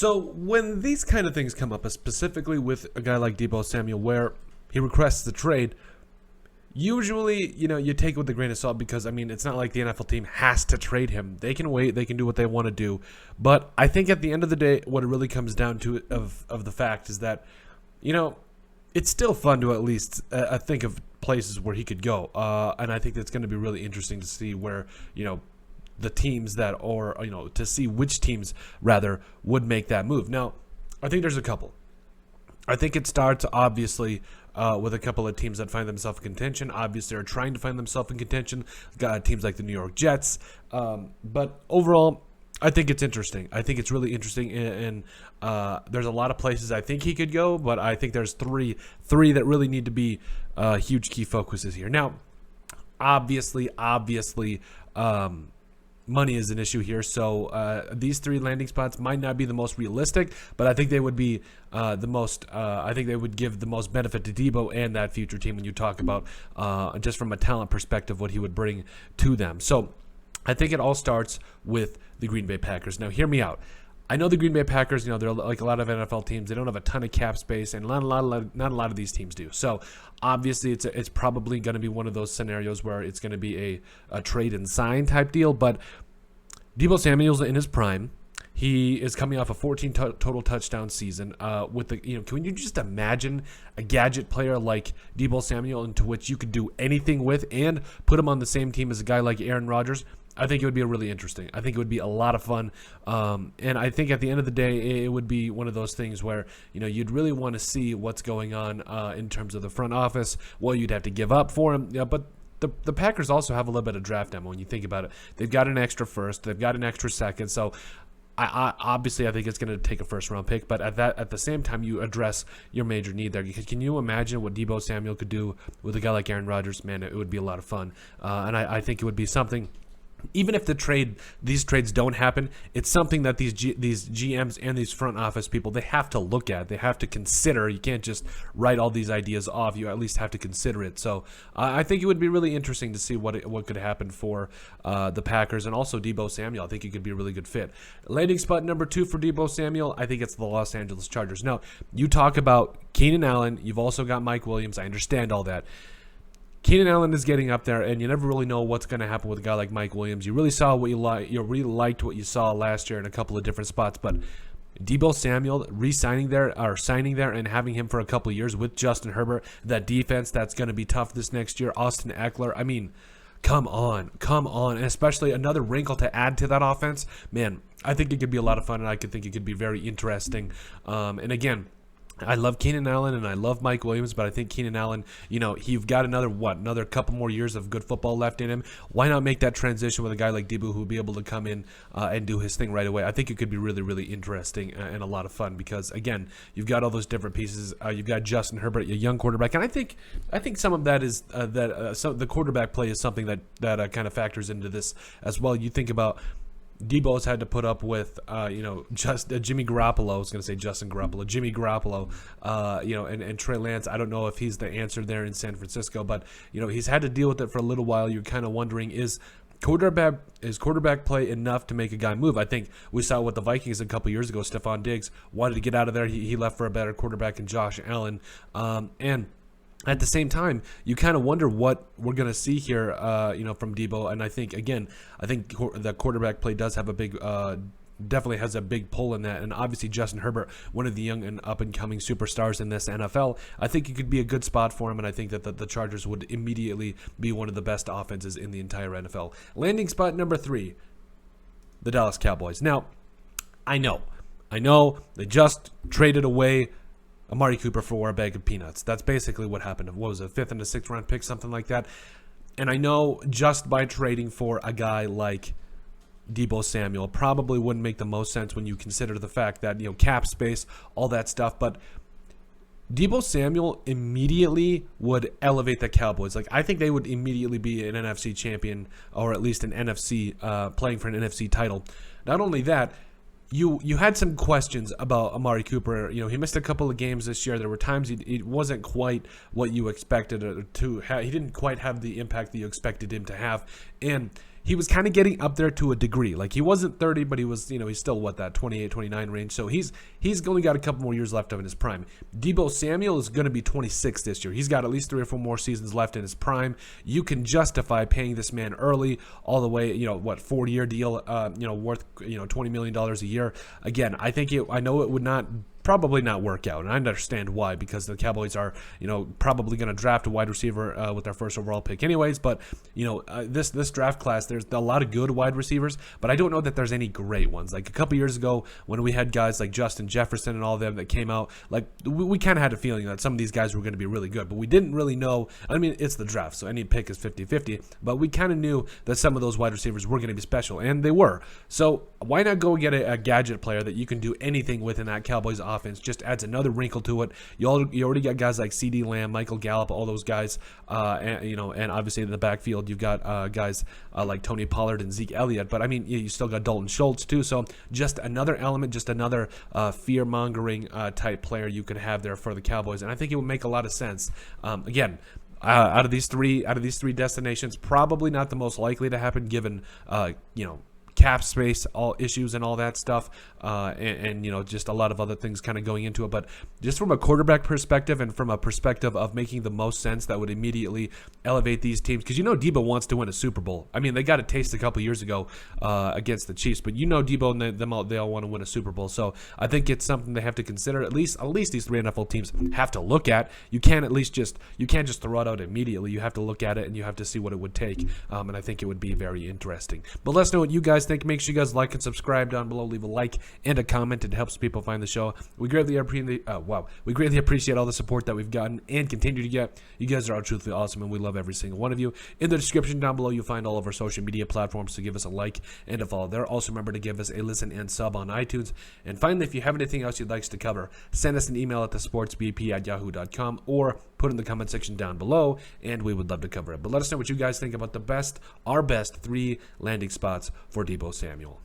So when these kind of things come up, specifically with a guy like Deebo Samuel, where he requests the trade, usually, you take it with a grain of salt because, it's not like the NFL team has to trade him. They can wait. They can do what they want to do. But I think at the end of the day, what it really comes down to of the fact is that, it's still fun to at least think of places where he could go. And I think that's going to be really interesting to see where, the teams that, or, to see which teams, rather, would make that move. Now, I think there's a couple. I think it starts, obviously, with a couple of teams that find themselves in contention. Obviously, are trying to find themselves in contention. Got teams like the New York Jets. But overall, I think it's interesting. I think it's really interesting, and there's a lot of places I think he could go, but I think there's three that really need to be huge key focuses here. Now, obviously, money is an issue here, so these three landing spots might not be the most realistic, but I think they would be the most. I think they would give the most benefit to Deebo and that future team when you talk about just from a talent perspective what he would bring to them. So I think it all starts with the Green Bay Packers. Now, hear me out. I know the Green Bay Packers, they're like a lot of NFL teams. They don't have a ton of cap space, and not a lot of these teams do. So, obviously, it's probably going to be one of those scenarios where it's going to be a trade and sign type deal. But Deebo Samuel's in his prime. He is coming off a 14 total touchdown season. With the can you just imagine a gadget player like Deebo Samuel into which you could do anything with and put him on the same team as a guy like Aaron Rodgers? I think it would be really interesting. I think it would be a lot of fun. And I think at the end of the day, it would be one of those things where, you'd really want to see what's going on in terms of the front office, what you'd have to give up for him. But the Packers also have a little bit of draft ammo when you think about it. They've got an extra first. They've got an extra second. So I obviously think it's going to take a first-round pick, but at the same time, you address your major need there. Because can you imagine what Deebo Samuel could do with a guy like Aaron Rodgers? Man, it would be a lot of fun. And I think it would be something. Even if these trades don't happen, it's something that these GMs and these front office people, they have to look at. They have to consider. You can't just write all these ideas off. You at least have to consider it. So I think it would be really interesting to see what could happen for the Packers and also Deebo Samuel. I think it could be a really good fit. Landing spot number 2 for Deebo Samuel, I think it's the Los Angeles Chargers. Now, you talk about Keenan Allen. You've also got Mike Williams. I understand all that. Keenan Allen is getting up there, and you never really know what's going to happen with a guy like Mike Williams. You really saw what you like. You really liked what you saw last year in a couple of different spots, but Deebo Samuel signing there, and having him for a couple of years with Justin Herbert, that defense that's going to be tough this next year. Austin Eckler, come on, and especially another wrinkle to add to that offense. Man, I think it could be a lot of fun, and I could think it could be very interesting. And again, I love Keenan Allen and I love Mike Williams, but I think Keenan Allen, you've got another couple more years of good football left in him. Why not make that transition with a guy like Deebo who will be able to come in and do his thing right away? I think it could be really, really interesting and a lot of fun because, again, you've got all those different pieces. You've got Justin Herbert, a young quarterback, and I think some of that is the quarterback play is something that kind of factors into this as well. You think about Deebo's had to put up with, Jimmy Garoppolo. I was going to say Justin Garoppolo. Jimmy Garoppolo, and Trey Lance. I don't know if he's the answer there in San Francisco, but, he's had to deal with it for a little while. You're kind of wondering, is quarterback play enough to make a guy move? I think we saw with the Vikings a couple years ago. Stephon Diggs wanted to get out of there. He left for a better quarterback in Josh Allen. And at the same time, you kind of wonder what we're going to see here, from Deebo. And I think the quarterback play does have a big, definitely has a big pull in that. And obviously Justin Herbert, one of the young and up-and-coming superstars in this NFL, I think it could be a good spot for him. And I think that the Chargers would immediately be one of the best offenses in the entire NFL. Landing spot number 3, the Dallas Cowboys. Now, I know they just traded away Amari Cooper for a bag of peanuts. That's basically what happened. What was it, 5th and a 6th round pick, something like that? And I know just by trading for a guy like Deebo Samuel probably wouldn't make the most sense when you consider the fact that, cap space, all that stuff. But Deebo Samuel immediately would elevate the Cowboys. I think they would immediately be an NFC champion, or at least an NFC, playing for an NFC title. Not only that, You had some questions about Amari Cooper. He missed a couple of games this year. There were times it wasn't quite what you expected to have. He didn't quite have the impact that you expected him to have. And he was kind of getting up there to a degree. Like, he wasn't 30, but he was, he's still that 28, 29 range. So he's only got a couple more years left of in his prime. Deebo Samuel is going to be 26 this year. He's got at least 3 or 4 more seasons left in his prime. You can justify paying this man early, all the way, 4-year deal, worth, $20 million a year. Again, I know it would probably not work out, and I understand why, because the Cowboys are, probably going to draft a wide receiver with their first overall pick anyways, but, this draft class, there's a lot of good wide receivers, but I don't know that there's any great ones. Like, a couple years ago, when we had guys like Justin Jefferson and all of them that came out, like, we kind of had a feeling that some of these guys were going to be really good, but we didn't really know. I mean, it's the draft, so any pick is 50-50, but we kind of knew that some of those wide receivers were going to be special, and they were. So why not go get a gadget player that you can do anything with in that Cowboys offense? Just adds another wrinkle to it. You already got guys like CD Lamb, Michael Gallup, all those guys, and obviously in the backfield you've got guys like Tony Pollard and Zeke Elliott. But I mean, you still got Dalton Schultz too. So just another element, just another fear-mongering type player you could have there for the Cowboys, and I think it would make a lot of sense. Again, out of these three destinations, probably not the most likely to happen, given cap space, all issues and all that stuff, and just a lot of other things kind of going into it. But just from a quarterback perspective and from a perspective of making the most sense, that would immediately elevate these teams, because Deebo wants to win a Super Bowl. I mean, they got a taste a couple years ago against the Chiefs, but Deebo and they all want to win a Super Bowl. So I think it's something they have to consider. At least these 3 NFL teams have to look at. You can't just throw it out immediately. You have to look at it, and you have to see what it would take, and I think it would be very interesting. But let's know what you guys think. Make sure you guys like and subscribe down below. Leave a like and a comment. It helps people find the show. We greatly appreciate all the support that we've gotten and continue to get. You guys are all truthfully awesome, and we love every single one of you. In the description down below, you'll find all of our social media platforms, so give us a like and a follow there. Also, remember to give us a listen and sub on iTunes. And finally, if you have anything else you'd like us to cover, send us an email at thesportsbp@yahoo.com, or put in the comment section down below, and we would love to cover it. But let us know what you guys think about our best 3 landing spots for Deebo Samuel.